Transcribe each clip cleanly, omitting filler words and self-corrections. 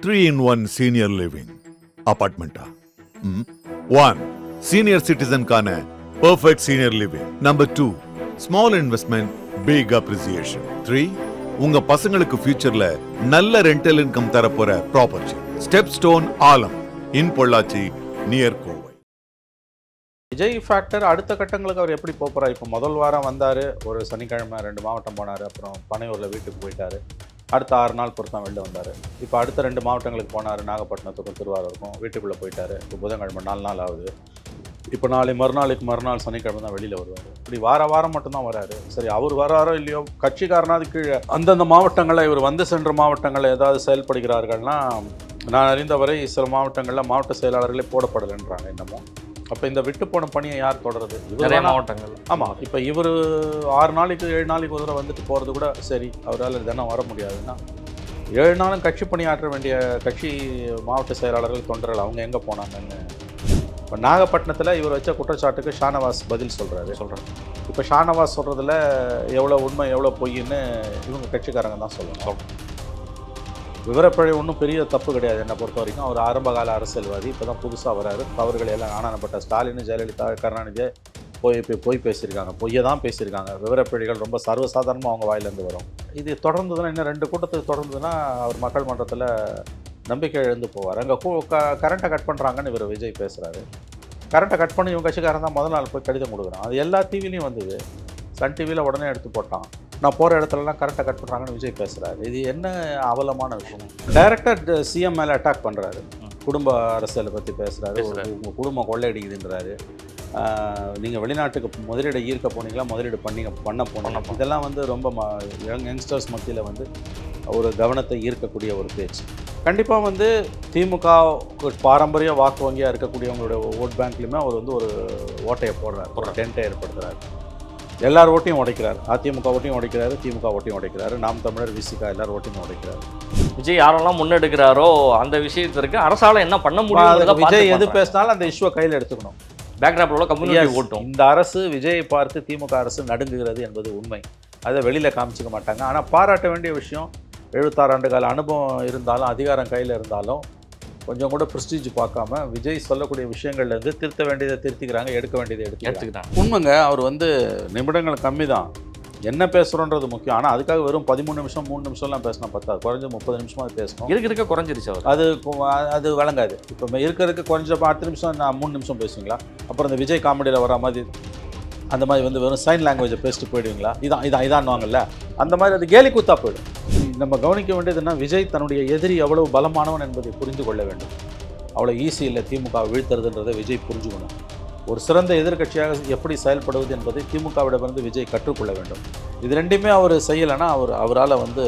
3-in-1 senior living apartment. 1. Senior citizen kana perfect senior living. Number 2. Small investment, big appreciation. 3. உங்க பசங்களுக்கு ஃபியூச்சர்ல நல்ல rental income தரப்போற property. ஸ்டெப்ஸ்டோன் ஆலம் இன் Pollachi near Kovai. Vijay factor அடுத்த கட்டங்களுக்கு அவர் எப்படி போகிறார்? இப்போ முதல் வாரம் வந்தார், ஒரு சனிக்கிழமை 2 மாவட்டம் போனார், அப்புறம் பனையூரில் வீட்டுக்கு போயிட்டார். அடுத்த 6 நாள் பொறுத்தான் வெளில வந்தார். இப்போ அடுத்த 2 மாவட்டங்களுக்கு போனார், நாகப்பட்டினத்துக்கும் திருவாரூருக்கும் வீட்டுக்குள்ளே போயிட்டார். இப்போ புதன்கிழமை 4 நாள் ஆகுது. இப்போ மறுநாள் சனிக்கிழமை தான் வெளியில் வருவார். இப்படி வாரம் மட்டும்தான் வராரு. சரி, அவர் வராரோ இல்லையோ, கட்சிக்காரனாது கீழே அந்தந்த மாவட்டங்களில் இவர் வந்து சென்ற மாவட்டங்களில் ஏதாவது செயல்படுகிறார்கள்னா, நான் அறிந்தவரை சில மாவட்டங்களில் மாவட்ட செயலாளர்களே போடப்படலைன்றாங்க இன்னமும். அப்போ இந்த விட்டு போன பணியை யார் தொடருது? நிறைய மாவட்டங்கள். ஆமாம், இப்போ இவர் 6 நாளைக்கு 7 நாளைக்கு ஒரு தடவை வந்துட்டு போகிறது கூட சரி, அவரால் தினம் வர முடியாதுன்னா 7 நாளும் கட்சி பணியாற்ற வேண்டிய கட்சி மாவட்ட செயலாளர்கள் தொண்டர்கள் அவங்க எங்கே போனாங்கன்னு. இப்போ நாகப்பட்டினத்தில் இவர் வச்ச குற்றச்சாட்டுக்கு ஷானவாஸ் பதில் சொல்கிறாரு. இப்போ ஷானவாஸ் சொல்கிறதுல எவ்வளோ உண்மை எவ்வளோ பொய்ன்னு இவங்க கட்சிக்காரங்க தான் சொல்லணும். விவரப்பழி ஒன்றும் பெரிய தப்பு கிடையாது என்னை பொறுத்த வரைக்கும். அவர் ஆரம்பகால அரசியல்வாதி, இப்போ தான் புதுசாக வராரு. தவறுகள் எல்லாம் ஆனானப்பட்ட ஸ்டாலின், ஜெயலலிதா, கருணாநிதியை போய் பேசியிருக்காங்க, பொய்யை தான் பேசியிருக்காங்க. விவரப்பழிகள் ரொம்ப சர்வசாதாரணமாக அவங்க வாயிலேருந்து வரும். இது தொடர்ந்ததுன்னா, இன்னும் 2 கூட்டத்துக்கு தொடர்ந்ததுன்னா அவர் மக்கள் மன்றத்தில் நம்பிக்கை இழந்து போவார். அங்கே கரண்ட்டை கட் பண்ணுறாங்கன்னு இவர் விஜய் பேசுகிறாரு. கரண்ட்டை கட் பண்ணி இவங்க கட்சிக்காரன் தான் முதல் நாள் போய் கடிதம் கொடுக்குறான். அது எல்லா டிவிலையும் வந்தது. சன் டிவியில் உடனே எடுத்து போட்டான். நான் போகிற இடத்துலலாம் கரண்ட்டை கட் பண்ணுறாங்கன்னு விஜய் பேசுகிறாரு. இது என்ன அவலமான விஷயம்? டைரக்டர் சிஎம் மேலே அட்டாக் பண்ணுறாரு. குடும்ப அரசியலை பற்றி பேசுகிறாரு. உங்கள் குடும்பம் கொள்ளையடிக்குதுன்றாரு. நீங்கள் வெளிநாட்டுக்கு முதலீடு ஈர்க்க போனீங்களா, முதலீடு பண்ண போனோம். இதெல்லாம் வந்து ரொம்ப யங்ஸ்டர்ஸ் மத்தியில் வந்து ஒரு கவனத்தை ஈர்க்கக்கூடிய ஒரு பேச்சு. கண்டிப்பாக வந்து திமுக பாரம்பரிய வாக்கு வங்கியாக இருக்கக்கூடியவங்களோட ஓட் பேங்க்லையுமே அவர் வந்து ஒரு ஓட்டையை போடுறார், ஒரு டென்ட்டை ஏற்படுத்துகிறார். எல்லார் ஓட்டையும் உடைக்கிறார். அதிமுக ஓட்டையும் உடைக்கிறாரு, திமுக ஓட்டையும் உடைக்கிறாரு, நாம் தமிழர், விசிகா எல்லார் ஓட்டையும் உடைக்கிறாரு. விஜய் யாரெல்லாம் முன்னெடுக்கிறாரோ அந்த விஷயத்திற்கு அரசால என்ன பண்ண முடியும்? விஜய் எது பேசினாலும் அந்த இஷ்யூவை கையில் எடுத்துக்கணும். பேக்ராப்ல கம்யூனிட்டி ஓட்டும். இந்த அரசு விஜயை பார்த்து திமுக அரசு நடுங்குகிறது என்பது உண்மை. அதை வெளியில் காமிச்சிக்க மாட்டாங்க. ஆனால் பாராட்ட வேண்டிய விஷயம், 76 ஆண்டு கால அனுபவம் இருந்தாலும், அதிகாரம் கையில் இருந்தாலும் கொஞ்சம் கூட ப்ரெஸ்டீஜ் பார்க்காம விஜய் சொல்லக்கூடிய விஷயங்கள்லேருந்து திருத்த வேண்டியதை திருத்திக்கிறாங்க, எடுக்க வேண்டியதை எடுத்துக்கிறாங்க. உண்மைங்க, அவர் வந்து நிமிடங்கள் கம்மி தான். என்ன பேசுகிறோன்றது முக்கியம். ஆனால் அதுக்காக வெறும் 13 நிமிஷம் 3 நிமிஷம்லாம் பேசினா பத்தாது. குறைஞ்ச 30 நிமிஷமாக அது பேசணும். இருக்க குறைஞ்சிருச்சு அவர். அது வழங்காது. இப்போ இருக்கிறதுக்கு குறைஞ்ச 10 நிமிஷம், நான் 3 நிமிஷம் பேசுவீங்களா? அப்புறம் இந்த விஜய் காமெடியில் வர மாதிரி அந்த மாதிரி வந்து வெறும் சைன் லாங்குவேஜை பேசிட்டு போயிடுவீங்களா? இதான்வாங்கல்ல, அந்த மாதிரி அது கேலி கூத்தா போயிடும். நம்ம கவனிக்க வேண்டியதுன்னா, விஜய் தன்னுடைய எதிரி எவ்வளவு பலமானவன் என்பதை புரிந்து கொள்ள வேண்டும். அவ்வளோ ஈஸி இல்லை திமுக வீழ்த்துறதுன்றதை விஜய் புரிஞ்சுக்கணும். ஒரு சிறந்த எதிர்கட்சியாக எப்படி செயல்படுவது என்பதை திமுகவிடமிருந்து விஜய் கற்றுக்கொள்ள வேண்டும். இது ரெண்டுமே அவர் செய்யலைன்னா அவரால் வந்து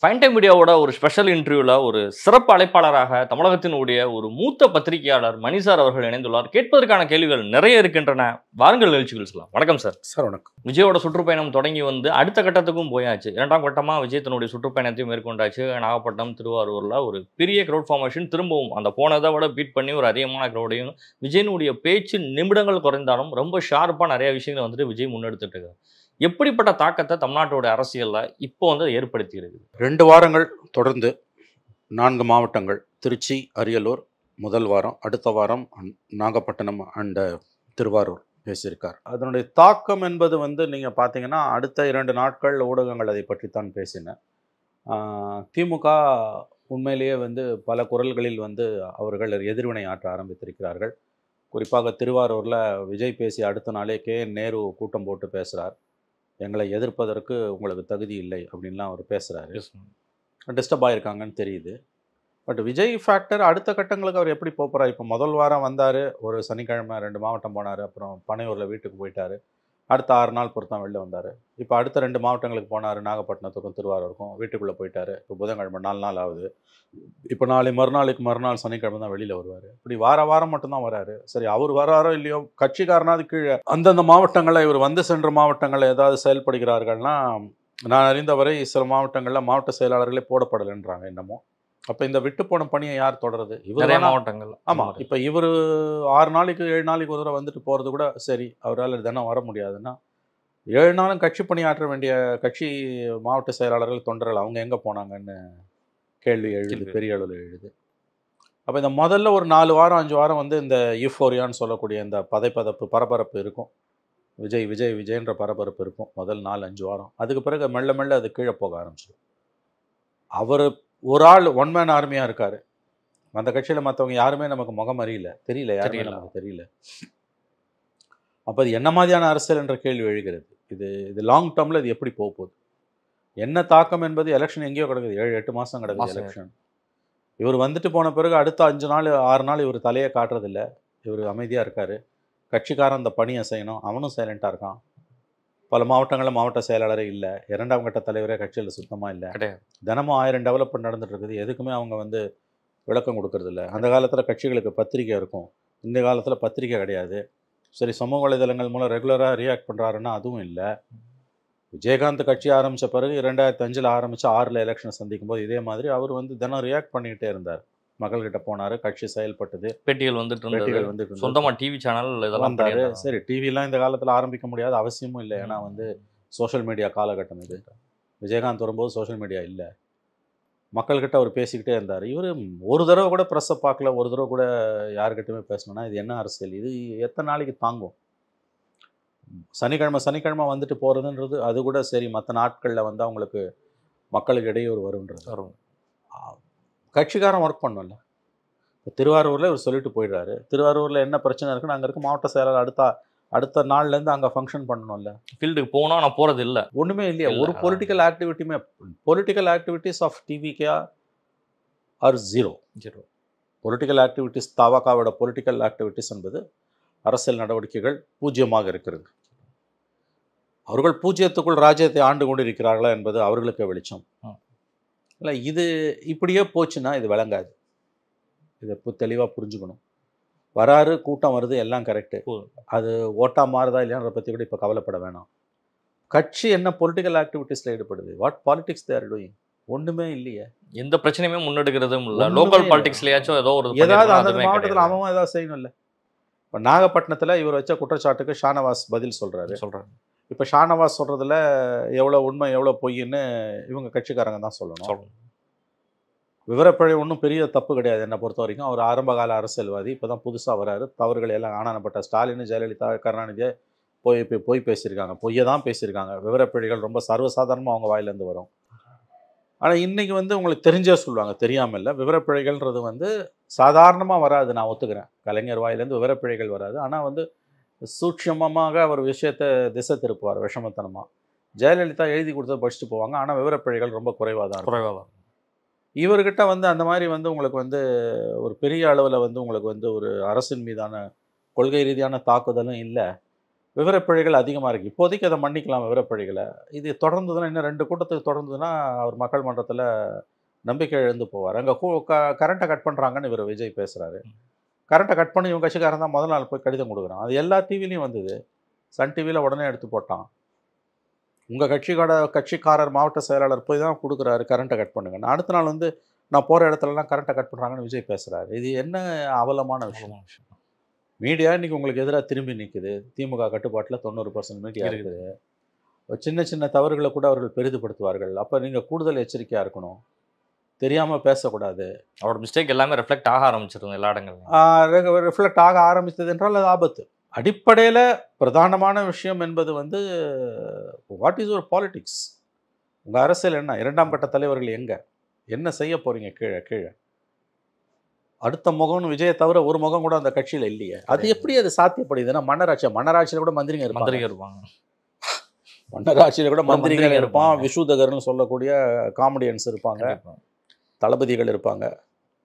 ஃபைன் டைம் மீடியாவோட ஒரு ஸ்பெஷல் இன்டர்வியூவில் ஒரு சிறப்பு அழைப்பாளராக தமிழகத்தினுடைய ஒரு மூத்த பத்திரிகையாளர் மணி சார் அவர்கள் இணைந்துள்ளார். கேட்பதற்கான கேள்விகள் நிறைய இருக்கின்றன. வாருங்கள் நிகழ்ச்சிகள் சொல்லலாம். வணக்கம் சார். சார் வணக்கம். விஜயோட சுற்றுப்பயணம் தொடங்கி வந்து அடுத்த கட்டத்துக்கும் போயாச்சு. 2ஆம் கட்டமாக விஜய் தன்னுடைய சுற்றுப்பயணத்தையும் மேற்கொண்டாச்சு. நாகப்பட்டினம், திருவாரூரில் ஒரு பெரிய க்ரௌட் ஃபார்மேஷன், திரும்பவும் அந்த போனதை விட பீட் பண்ணி ஒரு அதிகமான க்ரௌடையும், விஜயனுடைய பேச்சு நிமிடங்கள் குறைந்தாலும் ரொம்ப ஷார்ப்பாக நிறைய விஷயங்களை வந்துட்டு விஜய் முன்னெடுத்துட்டு இருக்காரு. எப்படிப்பட்ட தாக்கத்தை தமிழ்நாட்டோட அரசியலில் இப்போ வந்து ஏற்படுத்தியிருக்கு? 2 வாரங்கள் தொடர்ந்து 4 மாவட்டங்கள், திருச்சி, அரியலூர் முதல் வாரம், அடுத்த வாரம் நாகப்பட்டினம் அண்ட் திருவாரூர் பேசியிருக்கார். அதனுடைய தாக்கம் என்பது வந்து நீங்கள் பார்த்தீங்கன்னா, அடுத்த 2 நாட்கள் ஊடகங்கள் அதை பற்றித்தான் பேசின. திமுக உண்மையிலேயே வந்து பல குரல்களில் வந்து அவர்கள் எதிர்வினை ஆற்ற ஆரம்பித்திருக்கிறார்கள். குறிப்பாக திருவாரூரில் விஜய் பேசி அடுத்த நாளே நேரு கூட்டம் போட்டு பேசுகிறார். எங்களை எதிர்ப்பதற்கு உங்களுக்கு தகுதி இல்லை அப்படின்லாம் அவர் பேசுகிறாரு. டிஸ்டர்ப் ஆகிருக்காங்கன்னு தெரியுது. பட் விஜய் ஃபேக்டர் அடுத்த கட்டங்களுக்கு அவர் எப்படி போகிறார்? இப்போ முதல் வாரம் வந்தார், ஒரு சனிக்கிழமை 2 மாவட்டம் போனார், அப்புறம் பனையூரில் வீட்டுக்கு போயிட்டார். அடுத்த 6 நாள் பொறுத்தான் வெளில வந்தார். இப்போ அடுத்த 2 மாவட்டங்களுக்கு போனார், நாகப்பட்டினத்துக்கும் திருவாரூருக்கும் வீட்டுக்குள்ளே போயிட்டார். இப்போ புதன்கிழமை 4 நாள் ஆகுது. இப்போ மறுநாள் சனிக்கிழமை தான் வெளியில் வருவார். இப்படி வாரம் மட்டும்தான் வராரு. சரி, அவர் வராரோ இல்லையோ, கட்சிக்காரனாது கீழே அந்தந்த மாவட்டங்களில் இவர் வந்து சென்ற மாவட்டங்களில் ஏதாவது செயல்படுகிறார்கள்னா, நான் அறிந்தவரை சில மாவட்டங்களில் மாவட்ட செயலாளர்களே போடப்படலைன்றாங்க இன்னமும். அப்போ இந்த விட்டு போன பணியை யார் தொடருது? நிறைய மாவட்டங்கள். ஆமாம், இப்போ இவர் 6 நாளைக்கு 7 நாளைக்கு ஒரு தடவை வந்துட்டு போகிறது கூட சரி, அவரால் தினம் வர முடியாதுன்னா 7 நாளும் கட்சி பணியாற்ற வேண்டிய கட்சி மாவட்ட செயலாளர்கள் தொண்டர்கள் அவங்க எங்கே போனாங்கன்னு கேள்வி எழுது, பெரிய அளவில் எழுது. அப்போ இந்த முதல்ல ஒரு 4 வாரம் 5 வாரம் வந்து இந்த யூஃபோரியான்னு சொல்லக்கூடிய இந்த பதைப்பதப்பு பரபரப்பு இருக்கும். விஜய் விஜய் விஜய்ன்ற பரபரப்பு இருக்கும் முதல் 4-5 வாரம். அதுக்கு பிறகு மெல்ல மெல்ல அது கீழே போக ஆரம்பிச்சிடும். அவர் ஒரு ஆள் ஒன் மேன் ஆர்மியாக இருக்கார். அந்த கட்சியில் மற்றவங்க யாருமே நமக்கு முகம் தெரியல, யாருமே நமக்கு தெரியல. அப்போ அது என்ன மாதிரியான அரசியல் என்ற கேள்வி எழுகிறது. இது லாங் டேர்மில் இது எப்படி போக போகுது, என்ன தாக்கம் என்பது. எலெக்ஷன் எங்கேயோ கிடக்குது, 7-8 மாதம் கிடக்குது எலெக்ஷன். இவர் வந்துட்டு போன பிறகு அடுத்த 5 நாள் 6 நாள் இவர் தலையை காட்டுறதில்ல. இவர் அமைதியாக இருக்கார். கட்சிக்காரன் அந்த பணியை செய்யணும், அவனும் சைலண்ட்டாக இருக்கான். பல மாவட்டங்களில் மாவட்ட செயலாளரே இல்லை, 2ஆம் கட்ட தலைவரே கட்சியில் சுத்தமாக இல்லை. தினமும் 1000 டெவலப்மெண்ட் நடந்துட்டு இருக்குது. எதுக்குமே அவங்க வந்து விளக்கம் கொடுக்கறதில்ல. அந்த காலத்தில் கட்சிகளுக்கு பத்திரிக்கை இருக்கும், இந்த காலத்தில் பத்திரிக்கை கிடையாது. சரி, சமூக வலைதளங்கள் மூலம் ரெகுலராக ரியாக்ட் பண்ணுறாருன்னா அதுவும் இல்லை. விஜயகாந்த் கட்சி ஆரம்பித்த பிறகு 2005 ஆரம்பித்து 6 எலெக்ஷனை சந்திக்கும் போது இதே மாதிரி அவர் வந்து தினம் ரியாக்ட் பண்ணிக்கிட்டே இருந்தார். மக்கள்கிட்ட போனார், கட்சி செயல்பட்டது, பேட்டிகள் வந்துட்டு சொந்தமாக டிவி சேனல் இதெல்லாம் வந்தார். சரி, டிவிலாம் இந்த காலத்தில் ஆரம்பிக்க முடியாத அவசியமும் இல்லை. ஏன்னா வந்து சோஷியல் மீடியா காலகட்டம் இது. விஜயகாந்த் வரும்போது சோஷியல் மீடியா இல்லை. மக்கள்கிட்ட அவர் பேசிக்கிட்டே இருந்தார். இவர் ஒரு தடவை கூட ப்ரெஸ்ஸை பார்க்கல, ஒரு தடவை கூட யாருக்கிட்டையுமே பேசணும்னா இது என்ன அரசியல், இது எத்தனை நாளைக்கு தாங்கும்? சனிக்கிழமை வந்துட்டு போகிறதுன்றது அது கூட சரி, மற்ற நாட்களில் வந்து அவங்களுக்கு மக்களுக்கு இடையூறு வரும்ன்றது. கட்சிக்காரன் ஒர்க் பண்ணல. இப்போ திருவாரூரில் இவர் சொல்லிட்டு போயிடுறாரு. திருவாரூரில் என்ன பிரச்சனை இருக்குன்னு அங்கே இருக்க மாவட்ட செயலாளர் அடுத்த நாள்லேருந்து அங்கே ஃபங்க்ஷன் பண்ணணும்ல. ஃபீல்டுக்கு போனால் நான் போகிறது இல்லை, ஒன்றுமே இல்லையா. ஒரு பொலிட்டிக்கல் ஆக்டிவிட்டியுமே, political activities of TVK are zero. Political activities, தாவகாவோட பொலிட்டிக்கல் ஆக்டிவிட்டீஸ் என்பது அரசியல் நடவடிக்கைகள் பூஜ்ஜியமாக இருக்கிறது. அவர்கள் பூஜ்ஜியத்துக்குள் ராஜ்யத்தை ஆண்டு கொண்டு இருக்கிறார்களா என்பது அவர்களுக்கு வெளிச்சம் இல்லை. இது இப்படியே போச்சுன்னா இது விளங்காது. இதை தெளிவாக புரிஞ்சுக்கணும். வராரு, கூட்டம் வருது, எல்லாம் கரெக்டு. அது ஓட்டா மாறுதா இல்லையான்றதை பற்றி கூட இப்போ கவலைப்பட வேணாம். கட்சி என்ன பொலிட்டிக்கல் ஆக்டிவிட்டீஸில் ஈடுபடுது? What politics they are doing? ஒன்றுமே இல்லையே. எந்த பிரச்சனையுமே முன்னெடுக்கிறதும் இல்லை. லோக்கல் பாலிடிக்ஸ்லையாச்சும் ஏதாவது அந்த மாவட்டத்தில் அவன் ஏதாவது செய்யணும் இல்லை. இப்போ நாகப்பட்டினத்தில் இவர் வச்ச குற்றச்சாட்டுக்கு ஷானவாஸ் பதில் சொல்கிறாரு. இப்போ ஷானவாஸ் சொல்கிறதுல எவ்வளோ உண்மை எவ்வளோ பொய்ன்னு இவங்க கட்சிக்காரங்க தான் சொல்லணும். விவரப்பிழை ஒன்றும் பெரிய தப்பு கிடையாது என்னை பொறுத்த வரைக்கும். அவர் ஆரம்பகால அரசியல்வாதி, இப்போ தான் புதுசாக வராரு. தவறுகள் எல்லாம் ஆனானப்பட்ட ஸ்டாலின், ஜெயலலிதா, கருணாநிதியை போய் பேசியிருக்காங்க, பொய்யை தான் பேசியிருக்காங்க. விவரப்பிழைகள் ரொம்ப சர்வசாதாரணமாக அவங்க வாயிலேருந்து வரும். ஆனால் இன்றைக்கி வந்து உங்களுக்கு தெரிஞ்சே சொல்லுவாங்க, தெரியாமல் இல்லை. விவரப்பிழைகள்ன்றது வந்து சாதாரணமாக வராது, நான் ஒத்துக்கிறேன். கலைஞர் வாயிலேருந்து விவரப்பிழைகள் வராது. ஆனால் வந்து சூட்சமமாக அவர் விஷயத்தை திசை திருப்புவார் விஷமத்தனமாக. ஜெயலலிதா எழுதி கொடுத்ததை படிச்சுட்டு போவாங்க. ஆனால் விவரப்பிழைகள் ரொம்ப குறைவாக தான். இவர்கிட்ட வந்து அந்த மாதிரி வந்து உங்களுக்கு வந்து ஒரு பெரிய அளவில் வந்து உங்களுக்கு வந்து ஒரு அரசின் மீதான கொள்கை ரீதியான தாக்குதலும் இல்லை. விவரப்பிழைகள் அதிகமாக இருக்குது. இப்போதைக்கு அதை மன்னிக்கலாம் விவரப்பிழைகளை. இது தொடர்ந்ததுன்னா, இன்னும் 2 கூட்டத்துக்கு தொடர்ந்ததுன்னா அவர் மக்கள் மன்றத்தில் நம்பிக்கை இழந்து போவார். அங்கே கரண்ட்டை கட் பண்ணுறாங்கன்னு இவர் விஜய் பேசுகிறாரு. கரண்ட்டை கட் பண்ணி இவங்க கட்சிக்காரன் தான் முதல் நாள் போய் கடிதம் கொடுக்குறான். அது எல்லா டிவிலையும் வந்தது. சன் டிவியில் உடனே எடுத்து போட்டான். உங்கள் கட்சிக்காரர் மாவட்ட செயலாளர் போய் தான் கொடுக்குறாரு கரண்ட்டை கட் பண்ணுங்கன்னு. அடுத்த நாள் வந்து நான் போகிற இடத்துலலாம் கரண்ட்டை கட் பண்ணுறாங்கன்னு விஜய் பேசுகிறாரு. இது என்ன அவலமான விஷயம்? மீடியா இன்றைக்கி உங்களுக்கு எதிராக திரும்பி நிற்குது. திமுக கட்டுப்பாட்டில் 90% மீடியா இருக்குது. சின்ன சின்ன தவறுகளை கூட அவர்கள் பெரிதுபடுத்துவார்கள். அப்போ நீங்கள் கூடுதல் எச்சரிக்கையாக இருக்கணும். தெரியாமல் பேசக்கூடாது. அவரோட மிஸ்டேக் எல்லாமே ரிஃப்ளெக்ட் ஆக ஆரம்பிச்சிருக்கும் எல்லா இடங்களும். ரிஃப்ளெக்ட் ஆக ஆரம்பித்தது என்றால் அது ஆபத்து. அடிப்படையில் பிரதானமான விஷயம் என்பது வந்து வாட் இஸ் யுவர் பாலிடிக்ஸ்? உங்கள் அரசியல் என்ன? 2ஆம் கட்ட தலைவர்கள் என்ன செய்ய போகிறீங்க? கீழே அடுத்த முகம்னு விஜயை தவிர ஒரு முகம் கூட அந்த கட்சியில் இல்லையே. அது எப்படி அது சாத்தியப்படுதுன்னா, மன்னராட்சியில் கூட மந்திரிங்க இருப்பாங்க. மன்னராட்சியில் கூட மந்திரிகள் இருப்பான். விஷூதகர்னு சொல்லக்கூடிய காமெடியன்ஸ் இருப்பாங்க, தளபதிகள் இருப்பாங்க,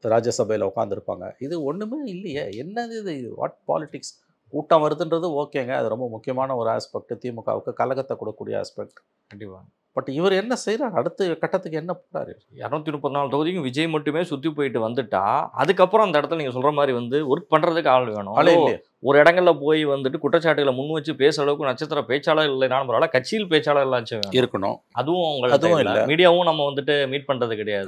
ராஜ்யசபையில் உட்காந்துருப்பாங்க. இது ஒன்றுமே இல்லையே. என்னது இது? What politics? கூட்டம் வருதுன்றது ஓகேங்க, அது ரொம்ப முக்கியமான ஒரு ஆஸ்பெக்ட். திமுகவுக்கு கலகத்தை கொடுக்கக்கூடிய ஆஸ்பெக்ட் கண்டிப்பாக. பட் இவர் என்ன செய்கிறார்? அடுத்த கட்டத்துக்கு என்ன போகிறாரு? 234 தொகுதிக்கும் விஜய் மட்டுமே சுற்றி போயிட்டு வந்துட்டா அதுக்கப்புறம் அந்த இடத்துல நீங்கள் சொல்கிற மாதிரி வந்து ஒர்க் பண்ணுறதுக்கு ஆள் வேணும். ஒரு இடங்களில் போய் வந்துட்டு குற்றச்சாட்டுகளை முன் வச்சு பேசுகிற அளவுக்கு நட்சத்திர பேச்சாளர் இல்லைனாலும் பரவாயில்ல, கட்சியில் பேச்சாளர் எல்லாம் இருக்கணும். அதுவும் இல்லை. மீடியாவும் நம்ம வந்துட்டு மீட் பண்ணுறது கிடையாது.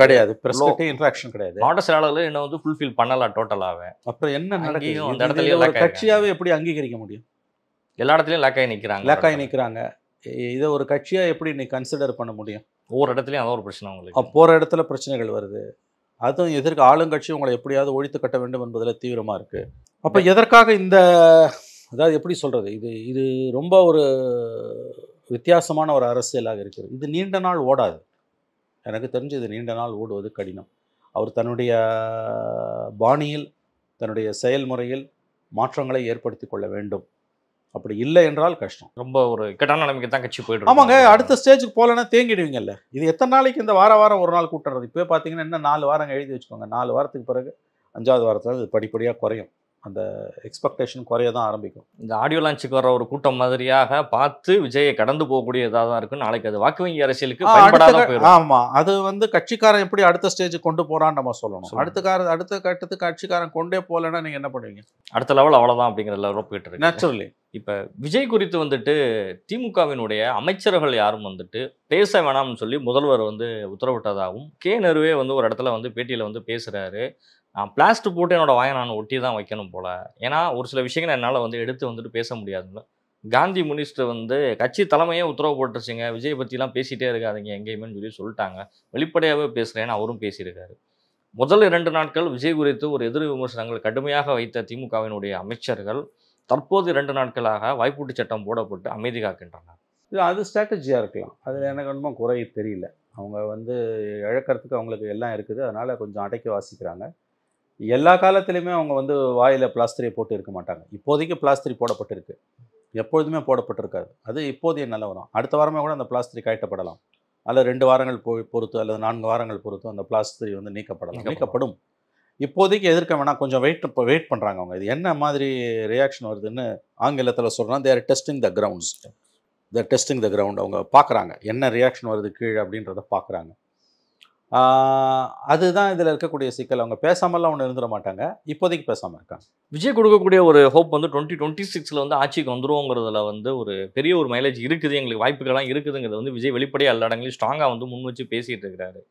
இன்ட்ராக்ஷன் கிடையாது. மாவட்ட செயலாளர்கள் என்ன வந்து ஃபுல்ஃபில் பண்ணலாம் டோட்டலாகவே. அப்புறம் என்ன நடக்கும்? அந்த இடத்துல கட்சியாகவே எப்படி அங்கீகரிக்க முடியும்? எல்லா இடத்துலையும் லேக்காகி நிற்கிறாங்க. இதை ஒரு கட்சியாக எப்படி நீ கன்சிடர் பண்ண முடியும்? ஒவ்வொரு இடத்துலையும் அதான் ஒரு பிரச்சனை உங்களுக்கு. போகிற இடத்துல பிரச்சனைகள் வருது. அதுவும் எதிர்க்க ஆளுங்கட்சி உங்களை எப்படியாவது ஒழித்து கட்ட வேண்டும் என்பதில் தீவிரமாக இருக்குது. அப்போ எதற்காக இந்த, அதாவது எப்படி சொல்கிறது, இது ரொம்ப ஒரு வித்தியாசமான ஒரு அரசியலாக இருக்குது. இது நீண்ட நாள் ஓடாது. எனக்கு தெரிஞ்சு இது நீண்ட நாள் ஓடுவது கடினம். அவர் தன்னுடைய பாணியில், தன்னுடைய செயல்முறையில் மாற்றங்களை ஏற்படுத்தி கொள்ள வேண்டும். அப்படி இல்லை என்றால் கஷ்டம். ரொம்ப ஒரு இக்கட்டான நிலைமைக்கு தான் கட்சி போயிட்டு ஆமாங்க. அடுத்த ஸ்டேஜுக்கு போகலன்னா தேங்கிடுவீங்கல்ல. இது எத்தனை நாளைக்கு இந்த வாரம் ஒரு நாள் கூட்டுறது? இப்போ பார்த்தீங்கன்னா இன்னும் 4 வாரங்கள் எழுதி வச்சுக்கோங்க. 4 வாரத்துக்கு பிறகு 5வது வாரத்தில் இது படிப்படியாக குறையும். அந்த எக்ஸ்பெக்டேஷன் குறைய தான் ஆரம்பிக்கும். இந்த ஆடியோ லான்ச்சுக்கு வர ஒரு கூட்டம் மாதிரியாக பார்த்து விஜயை கடந்து போகக்கூடிய இதாக தான் இருக்கும். நாளைக்கு அது வாக்கு வங்கி அரசியலுக்கு பயன்படாத போயிடும். ஆமாம், அது வந்து கட்சிக்காரன் எப்படி அடுத்த ஸ்டேஜுக்கு கொண்டு போகிறான்னு நம்ம சொல்லணும். அடுத்த கட்டத்துக்கு கட்சிக்காரன் கொண்டே போகலன்னா நீங்கள் என்ன பண்ணுவீங்க? அடுத்த லெவல் அவ்வளோதான் அப்படிங்கிற லெவலில் போயிட்டு இருக்கு நேச்சுரலி. இப்போ விஜய் குறித்து வந்துட்டு திமுகவினுடைய அமைச்சர்கள் யாரும் வந்துட்டு பேச வேணாம்னு சொல்லி முதல்வர் வந்து உத்தரவிட்டதாகவும், நேருவே வந்து ஒரு இடத்துல வந்து பேட்டியில் வந்து பேசுகிறாரு. பிளாஸ்டிக் போட்டு என்னோட வாயை நான் ஒட்டி தான் வைக்கணும் போல. ஏன்னா ஒரு சில விஷயங்கள் என்னால் வந்து எடுத்து வந்துட்டு பேச முடியாதுல்ல. காந்தி மினிஸ்டர் வந்து கட்சி தலைமையே உத்தரவு போட்டுருச்சுங்க, விஜய் பற்றிலாம் பேசிகிட்டே இருக்காதிங்க எங்கேயுமேன்னு சொல்லி சொல்லிட்டாங்க. வெளிப்படையாகவே பேசுகிறேன்னு அவரும் பேசியிருக்காரு. முதல் 2 நாட்கள் விஜய் குறித்து ஒரு எதிர் விமர்சனங்கள் கடுமையாக வைத்த திமுகவினுடைய அமைச்சர்கள் தற்போது 2 நாட்களாக வாய்ப்பூட்டு சட்டம் போடப்பட்டு அமைதி காக்கின்றனர். அது ஸ்ட்ராட்டஜியாக இருக்கலாம். அதில் எனக்கு ஒன்றும் குறை தெரியல. அவங்க வந்து இழக்கிறதுக்கு அவங்களுக்கு எல்லாம் இருக்குது. அதனால் கொஞ்சம் அடக்கி வாசிக்கிறாங்க. எல்லா காலத்துலேயுமே அவங்க வந்து வாயில் பிளாஸ்டரை போட்டு இருக்க மாட்டாங்க. இப்போதைக்கு பிளாஸ்டரி போடப்பட்டிருக்கு, எப்பொழுதுமே போடப்பட்டிருக்காது. அது இப்போதைய நிலவரம். அடுத்த வாரமே கூட அந்த பிளாஸ்டரி கழட்டப்படலாம். அதில் 2 வாரங்கள் பொறுத்து அல்லது 4 வாரங்கள் பொறுத்து அந்த பிளாஸ்டரி வந்து நீக்கப்படும். இப்போதைக்கு எதிர்க்க வேணாம், கொஞ்சம் வெயிட் பண்ணுறாங்க அவங்க. இது என்ன மாதிரி ரியாக்ஷன் வருதுன்னு ஆங்கிலத்தில் சொல்கிறாங்க. தேர் டெஸ்டிங் த கிரவுண்ட். அவங்க பார்க்குறாங்க என்ன ரியாக்ஷன் வருது கீழே அப்படின்றத பார்க்குறாங்க. அதுதான் இதில் இருக்கக்கூடிய சிக்கல். அவங்க பேசாமல்லாம் ஒன்று இருந்துட மாட்டாங்க. இப்போதைக்கு பேசாமல் இருக்காங்க. விஜய் கொடுக்கக்கூடிய ஒரு ஹோப் வந்து 2026 வந்து ஆட்சிக்கு வந்துருவோங்கிறதுல வந்து ஒரு பெரிய ஒரு மைலேஜ் இருக்குது, எங்களுக்கு வாய்ப்புகள்லாம் இருக்குதுங்கிறது வந்து விஜய் வெளிப்படையாக எல்லா இடங்களையும் ஸ்ட்ராங்காக வந்து முன் வச்சு பேசிகிட்டு இருக்கிறாரு.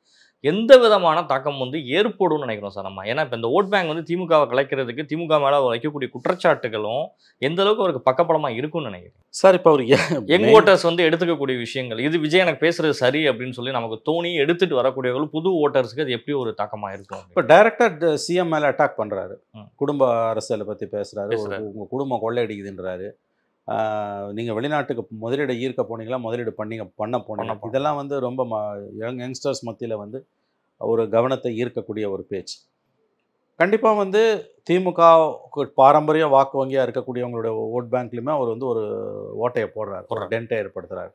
எந்த விதமான தாக்கம் வந்து ஏற்படும்னு நினைக்கிறோம் சார் நம்ம? ஏன்னா இப்போ இந்த ஓட் பேங்க் வந்து திமுகவை கலைக்கிறதுக்கு திமுக மேலே வைக்கக்கூடிய குற்றச்சாட்டுகளும் எந்த அளவுக்கு அவருக்கு பக்கபலமாக இருக்கும்னு நினைக்கிறேன் சார். இப்போ அவர் யங் ஓட்டர்ஸ் வந்து எடுத்துக்கக்கூடிய விஷயங்கள், இது விஜய் எனக்கு பேசுறது சரி அப்படின்னு சொல்லி நமக்கு தோணி எடுத்துட்டு வரக்கூடியவர்கள் புது ஓட்டர்ஸுக்கு அது எப்படி ஒரு தாக்கமாக இருக்கும்? இப்போ டைரக்டாக சிஎம் மேலே அட்டாக் பண்ணுறாரு, குடும்ப அரசியலை பற்றி பேசுகிறாரு, உங்கள் குடும்பம் கொள்ளையடிக்குதுன்றாரு, நீங்கள் வெளிநாட்டுக்கு முதலீடு ஈர்க்க போனீங்களா, முதலீடு பண்ண போனீங்க. இதெல்லாம் வந்து ரொம்ப யங்ஸ்டர்ஸ் மத்தியில் வந்து ஒரு கவனத்தை ஈர்க்கக்கூடிய ஒரு பேச்சு. கண்டிப்பாக வந்து திமுக பாரம்பரிய வாக்கு வங்கியாக இருக்கக்கூடியவங்களுடைய ஓட் பேங்க்லையுமே அவர் வந்து ஒரு ஓட்டையை போடுறாரு, ஒரு டென்ட்டை ஏற்படுத்துகிறார்.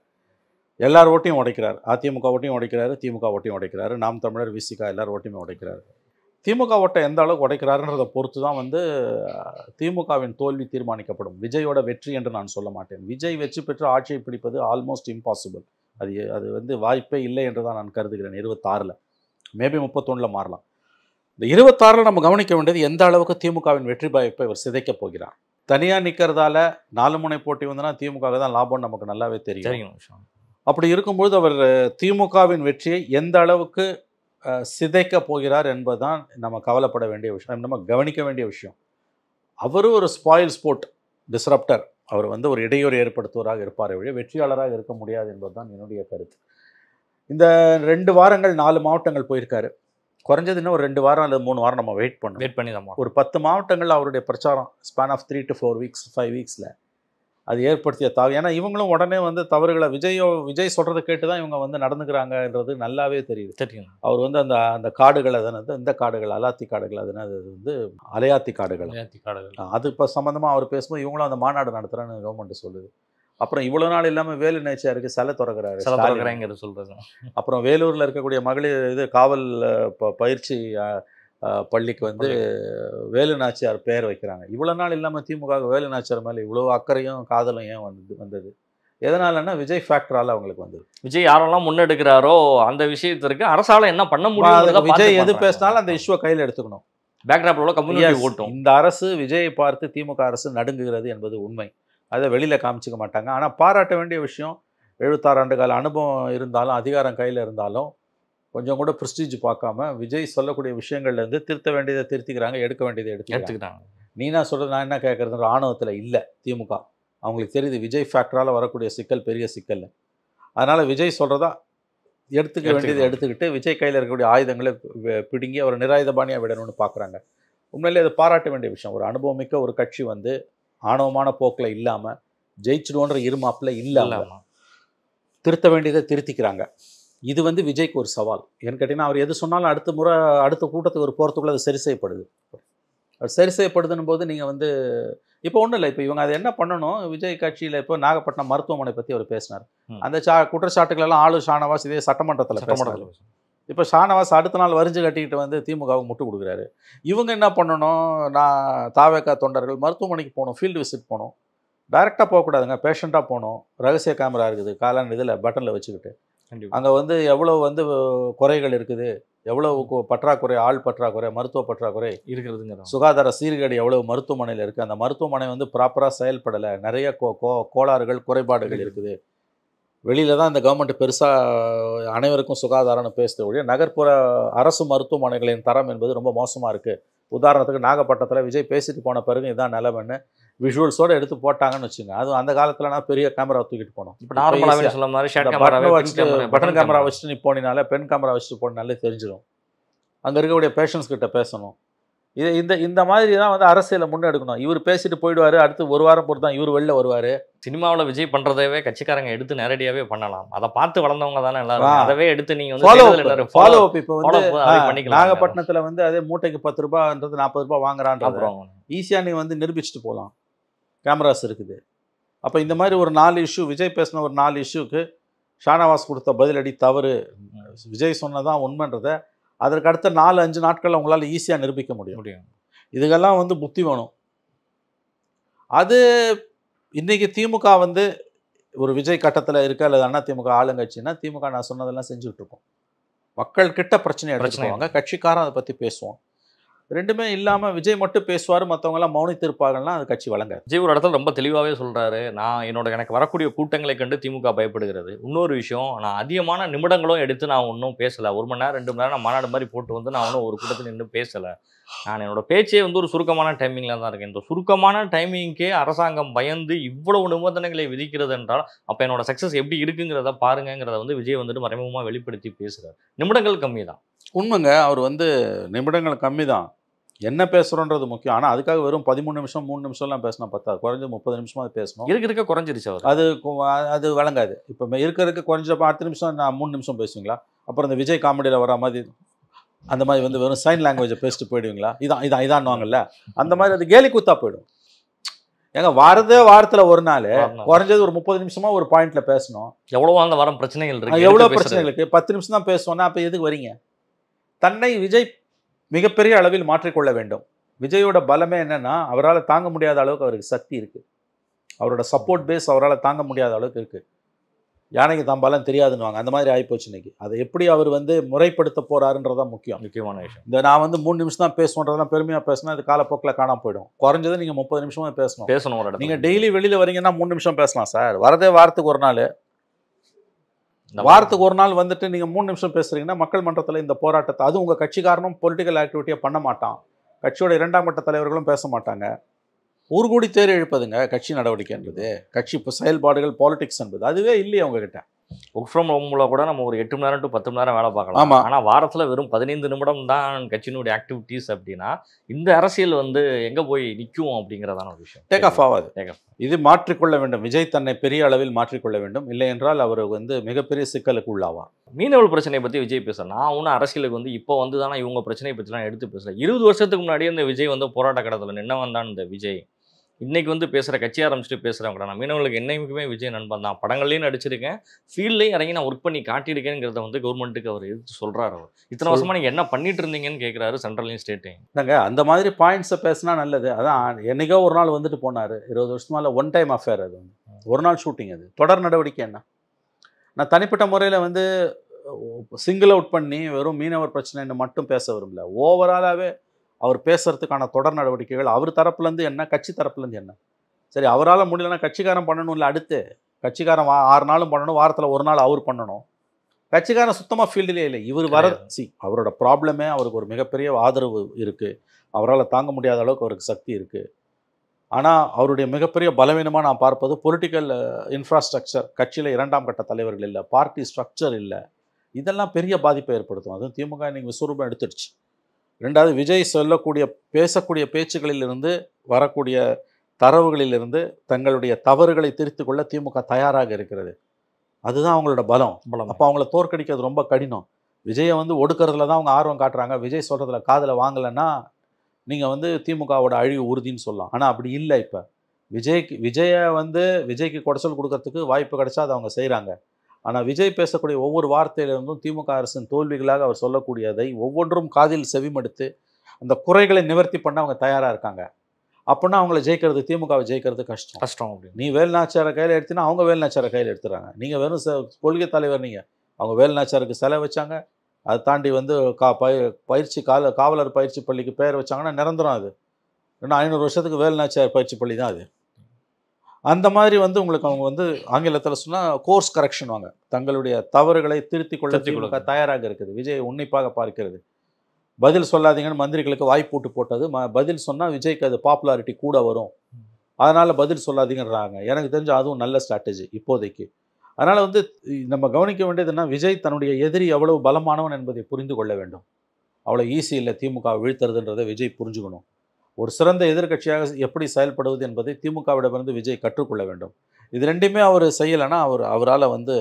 எல்லார் ஓட்டையும் உடைக்கிறார். அதிமுக ஓட்டையும் உடைக்கிறாரு, திமுக ஓட்டையும் உடைக்கிறாரு, நாம் தமிழர், விசிகா எல்லார் ஓட்டையுமே உடைக்கிறாரு. திமுக ஓட்டை எந்த அளவுக்கு உடைக்கிறாருன்றதை பொறுத்து தான் வந்து திமுகவின் தோல்வி தீர்மானிக்கப்படும். விஜயோட வெற்றி என்று நான் சொல்ல மாட்டேன். விஜய் வெற்றி பெற்று ஆட்சியை பிடிப்பது ஆல்மோஸ்ட் இம்பாசிபிள். அது வந்து வாய்ப்பே இல்லை என்று தான் நான் கருதுகிறேன். 26ல் மேபி 31ல் மாறலாம். இந்த 26ல் நம்ம கவனிக்க வேண்டியது எந்த அளவுக்கு திமுகவின் வெற்றி வாய்ப்பை இவர் சிதைக்கப் போகிறார். தனியாக நிற்கிறதால 4 முனை போட்டி வந்துன்னா திமுக தான் லாபம் நமக்கு நல்லாவே தெரியும். அப்படி இருக்கும்போது அவர் திமுகவின் வெற்றியை எந்த அளவுக்கு சிதைக்க போகிறார் என்பதுதான் நம்ம கவலைப்பட வேண்டிய விஷயம், நம்ம கவனிக்க வேண்டிய விஷயம். அவர் ஒரு ஸ்பாயில் ஸ்போர்ட் டிஸ்ரப்டர். அவர் வந்து ஒரு இடையூறு ஏற்படுத்துவராக இருப்பார், வெற்றியாளராக இருக்க முடியாது என்பதுதான் என்னுடைய கருத்து. இந்த 2 வாரங்கள் 4 மாவட்டங்கள் போயிருக்காரு. குறைஞ்சது இன்னும் ஒரு 2 வாரம் அல்லது 3 வாரம் நம்ம வெயிட் பண்ணி தான் ஒரு 10 மாவட்டங்கள் அவருடைய பிரச்சாரம் ஸ்பேன் ஆஃப் 3 to 4 weeks 5 weeksல அது ஏற்படுத்திய ஏன்னா இவங்களும் உடனே வந்து தவறுகளை விஜய் சொல்கிறத கேட்டு தான் இவங்க வந்து நடந்துக்கிறாங்கன்றது நல்லாவே தெரியும். அவர் வந்து அந்த காடுகள் இந்த காடுகள் அலாத்தி காடுகள் அது வந்து அலையாத்தி காடுகள் அது இப்போ சம்மந்தமாக அவர் பேசும்போது இவங்களும் அந்த மாநாடு நடத்துகிறேன்னு கவர்மெண்ட் சொல்லுது. அப்புறம் இவ்வளோ நாள் இல்லாமல் வேலு நேச்சியாருக்கு சிலை திறக்கிறாரு சொல்கிறது. அப்புறம் வேலூரில் இருக்கக்கூடிய மகளிர் காவல் பயிற்சி பள்ளிக்கு வந்து வேலு நாச்சியார் பெயர் வைக்கிறாங்க. இவ்வளோ நாள் இல்லாமல் திமுக வேலு நாச்சியார் மேலே இவ்வளோ அக்கறையும் காதலும் ஏன் வந்தது? எதனாலன்னா விஜய் ஃபேக்டரால் அவங்களுக்கு வந்தது. விஜய் யாரெல்லாம் முன்னெடுக்கிறாரோ அந்த விஷயத்திற்கு அரசால் என்ன பண்ண முடியும்? விஜய் எது பேசினாலும் அந்த இஷ்யூவை கையில் எடுத்துக்கணும். பேக்ராப்ல கம்யூனிட்டி ஓட்டும். இந்த அரசு விஜயை பார்த்து திமுக அரசு நடுங்குகிறது என்பது உண்மை. அதை வெளியில் காமிச்சிக்க மாட்டாங்க. ஆனால் பாராட்ட வேண்டிய விஷயம், 76 ஆண்டு கால அனுபவம் இருந்தாலும் அதிகாரம் கையில் இருந்தாலும் கொஞ்சம் கூட ப்ரெஸ்டீஜ் பார்க்காம விஜய் சொல்லக்கூடிய விஷயங்கள்லேருந்து திருத்த வேண்டியதை திருத்திக்கிறாங்க, எடுக்க வேண்டியதை எடுத்துக்கிறாங்க. நீனா சொல்கிறது நான் என்ன கேட்குறது ஆணவத்தில் இல்லை திமுக. அவங்களுக்கு தெரியுது விஜய் ஃபேக்டரால் வரக்கூடிய சிக்கல் பெரிய சிக்கல். அதனால் விஜய் சொல்கிறதா எடுத்துக்க வேண்டியதை எடுத்துக்கிட்டு விஜய் கையில் இருக்கக்கூடிய ஆயுதங்களை பிடுங்கி அவர் நிராயுதபாணியாக விடணும்னு பார்க்குறாங்க. உண்மையிலே அது பாராட்ட வேண்டிய விஷயம். ஒரு அனுபவமிக்க ஒரு கட்சி வந்து ஆணவமான போக்கில் இல்லாமல் ஜெயிச்சிடுவோன்ற இருமாப்பில் இல்லாமல் திருத்த வேண்டியதை திருத்திக்கிறாங்க. இது வந்து விஜய்க்கு ஒரு சவால். ஏன்னு கேட்டிங்கன்னா அவர் எது சொன்னாலும் அடுத்த கூட்டத்துக்கு ஒரு போகிறதுக்குள்ள அது சரி செய்யப்படுது. அது சரி செய்யப்படுதுன்னு போது நீங்கள் வந்து இப்போ ஒன்றும் இல்லை. இப்போ இவங்க அதை என்ன பண்ணணும், விஜய் கட்சியில் இப்போ நாகப்பட்டினம் மருத்துவமனை பற்றி அவர் பேசினார். அந்த குற்றச்சாட்டுகளெல்லாம் ஆளு ஷானவாஸ் இதே சட்டமன்றத்தில் பேசினார். இப்போ ஷானவாஸ் அடுத்த நாள் வரிஞ்சு கட்டிக்கிட்டு வந்து திமுகவுக்கு முட்டு கொடுக்குறாரு. இவங்க என்ன பண்ணணும், நான் தாவேக்கா தொண்டர்கள் மருத்துவமனைக்கு போகணும், ஃபீல்டு விசிட் போகணும், டைரெக்டாக போகக்கூடாதுங்க, பேஷண்ட்டாக போகணும். ரகசிய கேமரா இருக்குது காலான் இதில் பட்டனில் வச்சுக்கிட்டு அங்கே வந்து எவ்வளோ வந்து குறைகள் இருக்குது, எவ்வளவு பற்றாக்குறை, ஆள் பற்றாக்குறை, மருத்துவ பற்றாக்குறை இருக்கிறதுங்க, சுகாதார சீர்கேடு எவ்வளவு மருத்துவமனையில் இருக்குது, அந்த மருத்துவமனை வந்து ப்ராப்பராக செயல்படலை, நிறைய கோளாறுகள் குறைபாடுகள் இருக்குது. வெளியில் தான் இந்த கவர்மெண்ட் பெருசாக அனைவருக்கும் சுகாதாரம்னு பேசுது ஒழிய நகர்ப்புற அரசு மருத்துவமனைகளின் தரம் என்பது ரொம்ப மோசமாக இருக்குது. உதாரணத்துக்கு நாகப்பட்டினத்தில் விஜய் பேசிட்டு போன பிறகு இதான் நிலைமைன்னு விஷுவல்ஸோடு எடுத்து போட்டாங்கன்னு வச்சுங்க. அதுவும் அந்த காலத்துலனா பெரிய கேமரா தூக்கிட்டு போனோம். இப்போ நார்மலாகவே சொல்ல மாதிரி பட்டன் கேமரா வச்சுட்டு நீ போனினாலே பென் கேமரா வச்சுட்டு போனாலே தெரிஞ்சிடும். அங்கே இருக்கக்கூடிய பேஷண்ட்ஸ் கிட்ட பேசணும். இந்த மாதிரி தான் வந்து அரசியலை முன்னெடுக்கணும். இவர் பேசிட்டு போயிடுவார், அடுத்து ஒரு வாரம் பொறுத்து தான் இவர் வெளில வருவார். சினிமாவில் விஜய் பண்ணுறதவே கட்சிக்காரங்க எடுத்து நேரடியாகவே பண்ணலாம். அதை பார்த்து வளர்ந்தவங்க தானே எல்லாரும், அதவே எடுத்து நீங்கள் வந்து ஃபாலோ அப். இப்போ வந்து நாகப்பட்டினத்தில் வந்து அதே மூட்டைக்கு 10 ரூபான்றது 40 ரூபாய் வாங்குறான்றது ஈஸியாக நீ வந்து நிரூபிச்சுட்டு போகலாம். கேமராஸ் இருக்குது. அப்போ இந்த மாதிரி ஒரு 4 இஷ்யூ விஜய் பேசின ஒரு 4 இஷ்யூக்கு ஷானவாஸ் கொடுத்த பதிலடி தவறு, விஜய் சொன்னதான் உண்மைன்றதை அதற்கு அடுத்த 4-5 நாட்களில் உங்களால் ஈஸியாக நிரூபிக்க முடியும். இதுக்கெல்லாம் வந்து புத்தி வேணும். அது இன்றைக்கி திமுக வந்து ஒரு விஜய் கட்டத்தில் இருக்க அல்லது அண்ணா திமுக ஆளுங்கட்சின்னா திமுக நான் சொன்னதெல்லாம் செஞ்சுக்கிட்டு இருக்கோம். மக்கள் கிட்ட பிரச்சனை எடுத்துக்குவாங்க, கட்சிக்காரன் அதை பற்றி பேசுவோம். ரெண்டுமே இல்லாமல் விஜய் மட்டும் பேசுவார், மற்றவங்களாம் மௌனித்திருப்பார்கள்னா அது கட்சி வழங்காது. விஜய் ஒரு இடத்துல ரொம்ப தெளிவாகவே சொல்கிறாரு, எனக்கு வரக்கூடிய கூட்டங்களை கண்டு திமுக பயப்படுகிறது. இன்னொரு விஷயம், நான் அதிகமான நிமிடங்களும் எடுத்து நான் ஒன்றும் பேசலை. 1 மணி நேரம் 2 மணி நேரம் நான் மாநாடு மாதிரி போட்டு வந்து நான் ஒன்றும் ஒரு கூட்டத்தில் நின்று பேசலை. நான் என்னோட பேச்சே வந்து ஒரு சுருக்கமான டைமிங்கில் தான் இருக்கேன். இந்த சுருக்கமான டைமிங்கே அரசாங்கம் பயந்து இவ்வளவு நிபந்தனைகளை விதிக்கிறது என்றால் அப்போ என்னோட சக்ஸஸ் எப்படி இருக்குங்கிறத பாருங்கிறத வந்து விஜய் வந்துட்டு மறைமுகமாக வெளிப்படுத்தி பேசுகிறார். நிமிடங்கள் கம்மி தான் உண்மைங்க. அவர் வந்து நிமிடங்கள் கம்மி தான், என்ன பேசுகிறோன்றது முக்கியம். ஆனால் அதுக்காக வெறும் 13 நிமிஷம் 3 நிமிஷம்லாம் பேசினா பத்தாது. குறைஞ்ச 30 நிமிஷமாக அது பேசணும். இருக்க குறைஞ்சிருச்சு அவர். அது வழங்காது. இப்போ இருக்கிறதுக்கு குறைஞ்ச 10 நிமிஷம் நான் 3 நிமிஷம் பேசுவீங்களா? அப்புறம் இந்த விஜய் காமெடியில் வர மாதிரி அந்த மாதிரி வந்து வெறும் சைன் லாங்குவேஜை பேசிட்டு போயிடுவீங்களா? இதான்வாங்கல்ல, அந்த மாதிரி அது கேலி கூத்தா போயிடும். ஏங்க வாரத்தில் ஒரு நாள் குறைஞ்சது ஒரு 30 நிமிஷமாக ஒரு பாயிண்ட்ல பேசணும். எவ்வளோ அந்த வாரம் பிரச்சனைகள் இருக்கு, எவ்வளோ பிரச்சனைகளுக்கு 10 நிமிஷம் தான் பேசுவோன்னா அப்போ எதுக்கு வரீங்க? தன்னை விஜய் மிகப்பெரிய அளவில் மாற்றிக்கொள்ள வேண்டும். விஜயோட பலமே என்னன்னா, அவரால் தாங்க முடியாத அளவுக்கு அவருக்கு சக்தி இருக்குது. அவரோட சப்போர்ட் பேஸ் அவரால் தாங்க முடியாத அளவுக்கு இருக்குது. யானைக்கு தான் பலம் தெரியாதுன்னுவாங்க, அந்த மாதிரி ஆகிப்போச்சு இன்னைக்கு. அதை எப்படி அவர் வந்து முறைப்படுத்த போறாருன்றதான் முக்கியமான விஷயம். இந்த நான் வந்து 3 நிமிஷம் தான் பேசுவோன்றதெல்லாம் பெருமையாக பேசினா அது காலப்போக்கில் காணாம போயிடும். குறைஞ்சது நீங்கள் 30 நிமிஷமாக பேசணும். நீங்கள் டெய்லி வெளியில் வரீங்கன்னா 3 நிமிஷம் பேசலாம் சார். வரதே வாரத்துக்கு ஒரு நாள். வாரத்துக்கு ஒரு நாள் வந்துட்டு நீங்கள் 3 நிமிஷம் பேசுகிறீங்கன்னா மக்கள் மன்றத்தில் இந்த போராட்டத்தை, அது உங்கள் கட்சிக்காரனும் பொலிட்டிக்கல் ஆக்டிவிட்டியை பண்ண மாட்டான், கட்சியோட 2ஆம் கட்ட தலைவர்களும் பேச மாட்டாங்க. ஊர்கூடி தேர் எழுப்பதுங்க கட்சி நடவடிக்கைன்றது, கட்சி இப்போ செயல்பாடுகள் பாலிடிக்ஸ் என்பது அதுவே இல்லையே உங்ககிட்ட. ஒர்க் ஃப்ரம் ஹோம்ல கூட நம்ம ஒரு 8 மணி நேரம் டு 10 மணி நேரம் வேலை பார்க்கலாம். ஆமாம். ஆனால் வாரத்தில் வெறும் 15 நிமிடம் தான் கட்சியினுடைய ஆக்டிவிட்டீஸ் அப்படின்னா இந்த அரசியல் வந்து எங்கே போய் நிற்கும் அப்படிங்கிறதான ஒரு விஷயம். டேக் ஆஃப் ஆகாது. இது மாற்றிக்கொள்ள வேண்டும். விஜய் தன்னை பெரிய அளவில் மாற்றிக்கொள்ள வேண்டும். இல்லை என்றால் அவர் வந்து மிகப்பெரிய சிக்கலுக்கு உள்ளாவார். மீனவர்கள் பிரச்சனையை பற்றி விஜய் பேசுகிறேன். நான் ஒன்றும் அரசியலுக்கு வந்து இப்போ வந்து தானே இவங்க பிரச்சனையை பற்றிலாம் எடுத்து பேசல. 20 வருஷத்துக்கு முன்னாடியே இந்த விஜய் வந்து போராட்ட கடத்தில் நின்னவன் தான் இந்த விஜய். இன்றைக்கி வந்து பேசுகிற கட்சி ஆரம்பிச்சுட்டு பேசுகிறவங்க நான் மீனவர்களுக்கு என்னைக்குமே விஜய் நண்பன் தான். படங்கள்லேயும் நடிச்சிருக்கேன், ஃபீல்ட்லேயும் இறங்கி நான் ஒர்க் பண்ணி காட்டியிருக்கேங்கிறத வந்து கவர்மெண்ட்டுக்கு அவர் எடுத்து சொல்கிறார். அவர் இத்தனை வருஷமாக நீங்கள் என்ன பண்ணிட்டு இருந்தீங்கன்னு கேட்குறாரு சென்ட்ரலையும் ஸ்டேட்டையும். நாங்கள் அந்த மாதிரி பாயிண்ட்ஸை பேசினா நல்லது. அதான் என்றைக்கோ ஒரு நாள் வந்துட்டு போனார். 20 வருஷமால ஒன் டைம் அஃபேர். அது வந்து ஒரு நாள் ஷூட்டிங். அது தொடர் நடவடிக்கை என்ன? நான் தனிப்பட்ட முறையில் வந்து சிங்கிள் அவுட் பண்ணி வெறும் மீனவர் பிரச்சனைன்னு மட்டும் பேச விரும்பல. ஓவராலாகவே அவர் பேசுறதுக்கான தொடர் நடவடிக்கைகள் அவர் தரப்புலேருந்து என்ன, கட்சி தரப்புலேருந்து என்ன. சரி, அவரால் முடியலன்னா கட்சிக்காரன் பண்ணணும். இல்லை அடுத்து கட்சிக்காரன் 6 நாளும் பண்ணணும், வாரத்தில் ஒரு நாள் அவர் பண்ணணும். கட்சிக்காரன் சுத்தமாக ஃபீல்டிலே இல்லை. இவர் அவரோட ப்ராப்ளமே அவருக்கு ஒரு மிகப்பெரிய ஆதரவு இருக்குது, அவரால் தாங்க முடியாத அளவுக்கு அவருக்கு சக்தி இருக்குது. ஆனால் அவருடைய மிகப்பெரிய பலவீனமாக நான் பார்ப்பது பொலிட்டிக்கல் இன்ஃப்ராஸ்ட்ரக்சர். கட்சியில் 2ஆம் கட்ட தலைவர்கள் இல்லை, பார்ட்டி ஸ்ட்ரக்சர் இல்லை. இதெல்லாம் பெரிய பாதிப்பை ஏற்படுத்தும். அதுவும் திமுக இன்னைக்கு விஸ்வரூபம் எடுத்துடுச்சு. 2வது, விஜய் சொல்லக்கூடிய பேசக்கூடிய பேச்சுகளிலிருந்து வரக்கூடிய தரவுகளிலிருந்து தங்களுடைய தவறுகளை திருத்திக் கொள்ள திமுக தயாராக இருக்கிறது. அதுதான் அவங்களோட பலம். அப்போ அவங்கள தோற்கடிக்கிறது ரொம்ப கடினம். விஜயை வந்து ஒடுக்கிறதுல தான் அவங்க ஆர்வம் காட்டுறாங்க. விஜய் சொல்கிறதுல காதில் வாங்கலைன்னா நீங்கள் வந்து திமுகவோட அழிவு உறுதின்னு சொல்லலாம். ஆனால் அப்படி இல்லை. இப்போ விஜய்க்கு குடைச்சல் கொடுக்கறதுக்கு வாய்ப்பு கிடைச்சா அதை அவங்க செய்கிறாங்க. ஆனால் விஜய் பேசக்கூடிய ஒவ்வொரு வார்த்தையிலிருந்தும் திமுக அரசின் தோல்விகளாக அவர் சொல்லக்கூடியதை ஒவ்வொன்றும் காதில் செவிமடுத்து அந்த குறைகளை நிவர்த்தி பண்ண அவங்க தயாராக இருக்காங்க. அப்படின்னா அவங்கள ஜெயிக்கிறது, திமுகவை ஜெயிக்கிறது கஷ்டம். நீ வேலுநாச்சியாரை கையில் எடுத்தினா அவங்க வேலுநாச்சியாரை கையில் எடுத்துறாங்க. நீங்கள் வெறும் கொள்கை தலைவர். நீங்கள் அவங்க வேலுநாச்சியாருக்கு செலவு வச்சாங்க, அதை தாண்டி வந்து காவலர் பயிற்சி பள்ளிக்கு பெயர் வச்சாங்கன்னா நிரந்தரம். அது இன்னும் 500 வருஷத்துக்கு வேலுநாச்சியார் பயிற்சி பள்ளி தான் அது. அந்த மாதிரி வந்து உங்களுக்கு அவங்க வந்து ஆங்கிலத்தில் சொன்னால் கோர்ஸ் கரெக்ஷன் வாங்க. தங்களுடைய தவறுகளை திருத்திக் கொள்ள திமுக தயாராக இருக்குது. விஜய் உன்னிப்பாக பார்க்கிறது. பதில் சொல்லாதீங்கன்னு மந்திரிகளுக்கு வாய்ப்பூட்டு போட்டது. பதில் சொன்னால் விஜய்க்கு அது பாப்புலாரிட்டி கூட வரும், அதனால் பதில் சொல்லாதீங்கன்றாங்க. எனக்கு தெரிஞ்சு அதுவும் நல்ல ஸ்ட்ராட்டஜி இப்போதைக்கு. அதனால் வந்து நம்ம கவனிக்க வேண்டியதுன்னா, விஜய் தன்னுடைய எதிரி எவ்வளவு பலமானவன் என்பதை புரிந்து கொள்ள வேண்டும். அவ்வளோ ஈஸி இல்லை திமுக வீழ்த்துறதுன்றதை விஜய் புரிஞ்சுக்கணும். ஒரு சிறந்த எதிர்க்கட்சியாக எப்படி செயல்படுவது என்பதை திமுகவிடமிருந்து விஜய் கற்றுக்கொள்ள வேண்டும். இது ரெண்டுமே அவர் செய்யலைன்னா அவரால் வந்து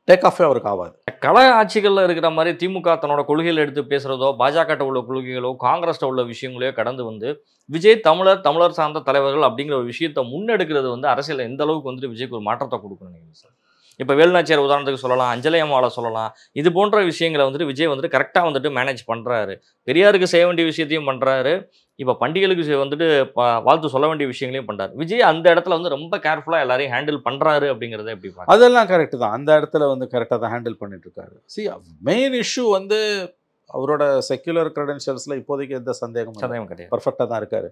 டேக் ஆஃபே அவருக்கு ஆகாது. கள ஆட்சிகளில் இருக்கிற மாதிரி திமுக தன்னோட கொள்கைகளை எடுத்து பேசுகிறதோ, பாஜக உள்ள கொள்கைகளோ, காங்கிரஸ் உள்ள விஷயங்களையோ கடந்து வந்து விஜய் தமிழர் சார்ந்த தலைவர்கள் அப்படிங்கிற ஒரு விஷயத்தை முன்னெடுக்கிறது வந்து அரசியல் எந்த அளவுக்கு வந்துட்டு விஜய்க்கு ஒரு மாற்றத்தை கொடுக்கணும் நீங்கள் சார்? இப்போ வேலுநாச்சியார் உதாரணத்துக்கு சொல்லலாம், அஞ்சலி அம்மாவை சொல்லலாம். இது போன்ற விஷயங்களை வந்துட்டு விஜய் வந்துட்டு கரெக்டாக வந்துட்டு மேனேஜ் பண்ணுறாரு. பெரியாருக்கு செய்ய வேண்டிய விஷயத்தையும் பண்ணுறாரு, இப்போ பண்டிகைகளுக்கு வந்துட்டு வாழ்த்து சொல்ல வேண்டிய விஷயங்களையும் பண்ணுறாரு. விஜய் அந்த இடத்துல வந்து ரொம்ப கேர்ஃபுல்லாக எல்லாரையும் ஹேண்டில் பண்ணுறாரு அப்படிங்கிறத எப்படி பார்க்க? அதெல்லாம் கரெக்டு தான். அந்த இடத்துல வந்து கரெக்டாக தான் ஹேண்டில் பண்ணிட்டு இருக்காரு. மெயின் இஷ்யூ வந்து அவரோட செக்யுலர் கிரெடென்ஷியல்ஸில் இப்போதைக்கு எந்த சந்தேகமும் கிடையாது, பர்ஃபெக்டாக தான் இருக்காரு.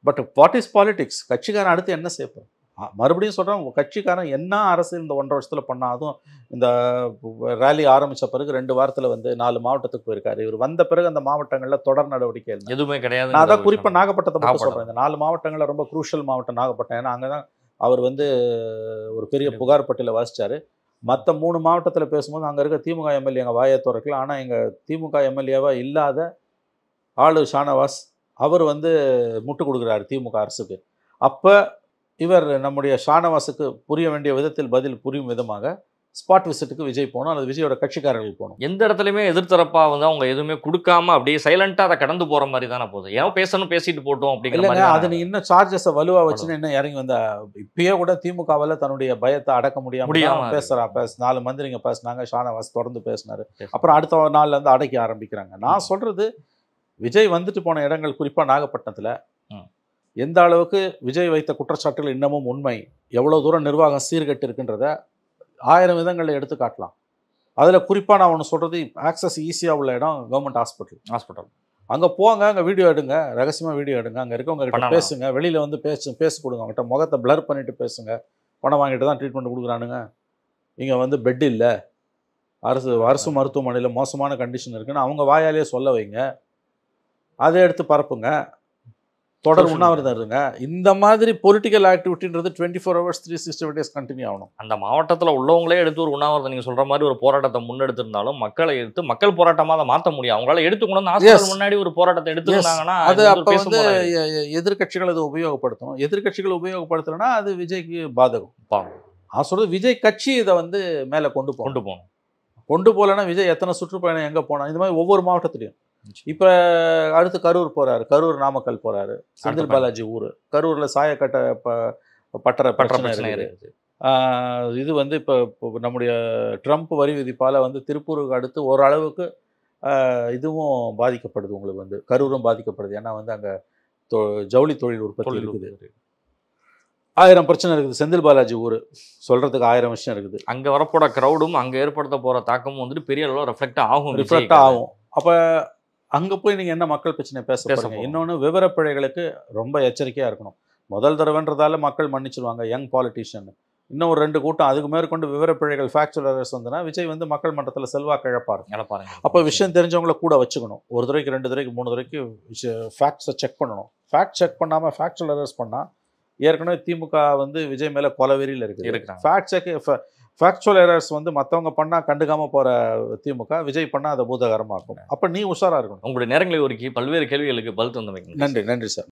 But what is politics? கட்சிக்காரன் அடுத்து என்ன செய்யப்போம்? மறுபடியும் சொல்கிறேன், கட்சிக்காரன் என்ன அரசியல் இந்த 1.5 வருஷத்தில் பண்ணாதும், இந்த ரேலி ஆரம்பித்த பிறகு 2 வாரத்தில் வந்து 4 மாவட்டத்துக்கு போயிருக்காரு. இவர் வந்த பிறகு அந்த மாவட்டங்களில் தொடர் நடவடிக்கை எதுவுமே கிடையாது. நான் அதான் குறிப்பாக நாகப்பட்டத்தை மட்டும் சொல்கிறேன். இந்த 4 மாவட்டங்களில் ரொம்ப குரூஷியல் மாவட்டம் நாகப்பட்டினம். ஏன்னா அங்கே தான் அவர் வந்து ஒரு பெரிய புகார் பட்டியலை வாசித்தார். மற்ற 3 மாவட்டத்தில் பேசும்போது அங்கே இருக்க திமுக எம்எல்ஏ எங்கள் வாயை திறக்கலாம். ஆனால் எங்கள் திமுக எம்எல்ஏவாக இல்லாத ஆளு ஷானவாஸ் அவர் வந்து முட்டு கொடுக்குறாரு திமுக அரசுக்கு. அப்போ இவர் நம்முடைய ஷானவாஸுக்கு புரிய வேண்டிய விதத்தில் பதில் புரியும் விதமாக ஸ்பாட் விசிட்டுக்கு விஜய் போகணும், அல்லது விஜயோட கட்சிக்காரர்கள் போகணும். எந்த இடத்துலையுமே எதிர்த்தரப்பாக வந்து அவங்க எதுவுமே கொடுக்காம அப்படியே சைலண்டாக அதை கடந்து போகிற மாதிரி தானே போகுது. ஏன் பேசணும் பேசிட்டு போட்டோம் அப்படிங்கிற அது நீ இன்னும் சார்ஜஸை வலுவாக வச்சுன்னு இன்னும் இறங்கி வந்த இப்பயே கூட திமுகவில் தன்னுடைய பயத்தை அடக்க முடியாமல் பேசுகிறான். 4 மந்திரிங்க பேசினாங்க, ஷானவாஸ் தொடர்ந்து பேசினார். அப்புறம் அடுத்த நாளில் இருந்து அடக்கி ஆரம்பிக்கிறாங்க. நான் சொல்கிறது, விஜய் வந்துட்டு போன இடங்கள் குறிப்பாக நாகப்பட்டினத்தில் எந்த அளவுக்கு விஜய் வைத்த குற்றச்சாட்டுகள் இன்னமும் உண்மை, எவ்வளோ தூரம் நிர்வாகம் சீர்கட்டு இருக்குன்றத 1000 விதங்களில் எடுத்து காட்டலாம். அதில் குறிப்பாக நான் ஒன்று சொல்கிறது, ஆக்சஸ் ஈஸியாக உள்ள இடம் கவர்மெண்ட் ஹாஸ்பிட்டல். அங்கே போங்க, அங்கே வீடியோ எடுங்க, ரகசியமாக வீடியோ எடுங்க, அங்கே இருக்கவங்க கிட்ட பேசுங்க, வெளியில் வந்து பேச கொடுங்க, அவங்ககிட்ட முகத்தை பிளர் பண்ணிவிட்டு பேசுங்க. பணம் வாங்கிட்டு தான் ட்ரீட்மெண்ட் கொடுக்குறானுங்க, இங்கே வந்து பெட் இல்லை, அரசு மருத்துவமனையில் மோசமான கண்டிஷன் இருக்குன்னு அவங்க வாயாலேயே சொல்ல வைங்க. அதை எடுத்து பரப்புங்க, தொடர் உண்ணாவிரதம் இருங்க. இந்த மாதிரி பொலிட்டிக்கல் ஆக்டிவிட்டின்றது 24 hours 365 days கண்டினியூ ஆகணும். அந்த மாவட்டத்தில் உள்ளவங்களே எடுத்து ஒரு உண்ணாவிரதம் நீங்கள் சொல்கிற மாதிரி ஒரு போராட்டத்தை முன்னெடுத்திருந்தாலும் மக்களை எடுத்து மக்கள் போராட்டமாக அதை மாற்ற முடியும். அவங்களால எடுத்துக்கணும் ஹாஸ்பிட்டல் முன்னாடி ஒரு போராட்டத்தை எடுத்துருந்தாங்கன்னா அது அப்போ வந்து எதிர்கட்சிகள் அதை உபயோகப்படுத்தணும். எதிர்கட்சிகள் உபயோகப்படுத்தலைன்னா அது விஜய்க்கு பாதகம். நான் சொல்கிறது, விஜய் கட்சி இதை வந்து மேலே கொண்டு போகலன்னா விஜய் எத்தனை சுற்றுப்பயணம் எங்கே போனால், இந்த மாதிரி ஒவ்வொரு மாவட்டத்துலையும். இப்போ அடுத்து கரூர் போகிறாரு, கரூர் நாமக்கல் போகிறாரு, செந்தில் பாலாஜி ஊர். கரூரில் சாயக்கட்டை பட்டற பிரச்சனை இருக்குது. இது வந்து இப்போ நம்முடைய ட்ரம்ப் வரி விதிப்பால் வந்து திருப்பூருக்கு அடுத்து ஓரளவுக்கு இதுவும் பாதிக்கப்படுது. உங்களுக்கு வந்து கரூரும் பாதிக்கப்படுது. ஏன்னா வந்து அங்கே ஜவுளி தொழில் உற்பத்தி இருக்குது. 1000 பிரச்சனை இருக்குது. செந்தில் பாலாஜி ஊர் சொல்கிறதுக்கு 1000 விஷயம் இருக்குது. அங்கே வரப்போட க்ரௌடும் அங்கே ஏற்படுத்த போகிற தாக்கமும் வந்துட்டு பெரிய அளவில் ரிஃப்ளெக்ட் ஆகும். அப்போ அங்கே போய் நீங்கள் என்ன மக்கள் பிரச்சனை பேச போகிறீங்க? இன்னொன்று, விவரப்பிழைகளுக்கு ரொம்ப எச்சரிக்கையாக இருக்கணும். முதல் தடவைன்றதால மக்கள் மன்னிச்சிருவாங்க, யங் பாலிட்டிஷியன். இன்னும் ஒரு 2 கூட்டம் அதுக்கு மேற்கொண்டு விவரப்பிழைகள் ஃபேக்சுவலர்ஸ் வந்துன்னா விஜய் வந்து மக்கள் மன்றத்தில் செல்வாக்கு இழப்பாருங்க. அப்போ விஷயம் தெரிஞ்சவங்கள கூட வச்சுக்கணும். 1 தடவைக்கு 2 தடவைக்கு 3 தடவைக்கு ஃபேக்ட்ஸை செக் பண்ணணும். ஃபேக்ட் செக் பண்ணாமல் ஃபேக்சுவல் எரர்ஸ் பண்ணால் ஏற்கனவே திமுக வந்து விஜய் மேலே கொலவெறியில் இருக்குது. ஃபேக்சுவல் எரர்ஸ் வந்து மற்றவங்க பண்ணால் கண்டுக்காமல் போகிற திமுக விஜய் பண்ணால் அதை பூதகரமாக்கும். அப்போ நீ உஷாராக இருக்கணும். உங்களுடைய நேரங்களை ஒதுக்கி பல்வேறு கேள்விகளுக்கு பதில் தந்தமைக்கு நன்றி சார்.